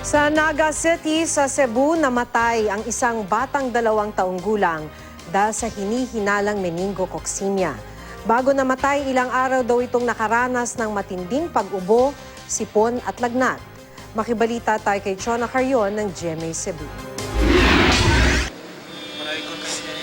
Sa Naga City sa Cebu, namatay ang isang batang 2 taong gulang dahil sa hinihinalang meningococcemia. Bago namatay, ilang araw daw itong nakaranas ng matinding pag-ubo, sipon at lagnat. Makibalita tayo kay Chona Carrion ng GMA Cebu.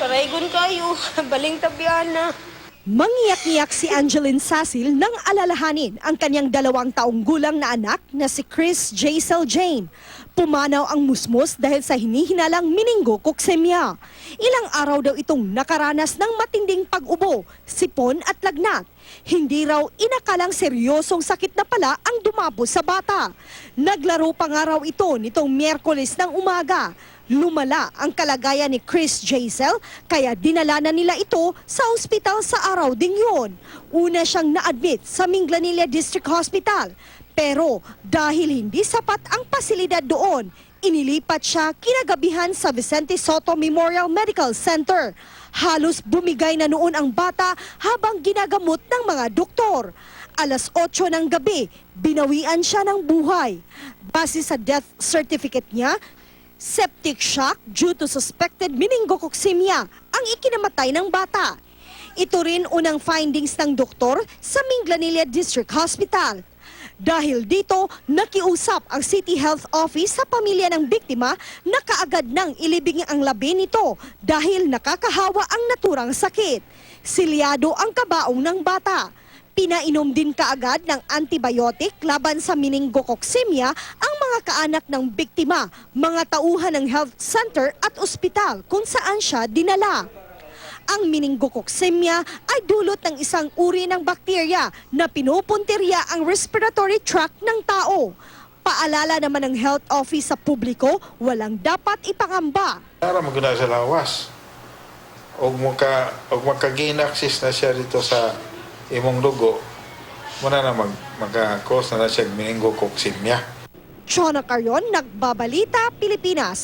Paraygon kayo, baling tabiana. Mangiyak-ngiyak si Angeline Sasil nang alalahanin ang kanyang 2 taong gulang na anak na si Chris Jaisel Jane. Pumanaw ang musmos dahil sa hinihinalang meningococcemia. Ilang araw daw itong nakaranas ng matinding pag-ubo, sipon at lagnat. Hindi raw inakalang seryosong sakit na pala ang dumabo sa bata. Naglaro pa nga raw ito nitong Miyerkules ng umaga. Lumala ang kalagayan ni Chris Jaisel kaya dinala na nila ito sa ospital sa araw ding yun. Una siyang na-admit sa Minglanilla District Hospital. Pero dahil hindi sapat ang pasilidad doon, inilipat siya kinagabihan sa Vicente Soto Memorial Medical Center. Halos bumigay na noon ang bata habang ginagamot ng mga doktor. Alas 8 ng gabi, binawian siya ng buhay. Base sa death certificate niya, septic shock due to suspected meningococcemia ang ikinamatay ng bata. Ito rin unang findings ng doktor sa Minglanilla District Hospital. Dahil dito, nakiusap ang City Health Office sa pamilya ng biktima na kaagad nang ilibing ang labi nito dahil nakakahawa ang naturang sakit. Silyado ang kabaong ng bata. Pinainom din kaagad ng antibiotic laban sa meningococcemia ang mga kaanak ng biktima, mga tauhan ng health center at ospital kung saan siya dinala. Ang meningococcemia ay dulot ng isang uri ng bakterya na pinupuntirya ang respiratory tract ng tao. Paalala naman ng health office sa publiko, walang dapat ipangamba. Para maguna sa lawas. Og maka-gain access na siya dito sa imong dugo, muna na magka-cause na siya meningococcemia. Chona Carrion, Nagbabalita, Pilipinas.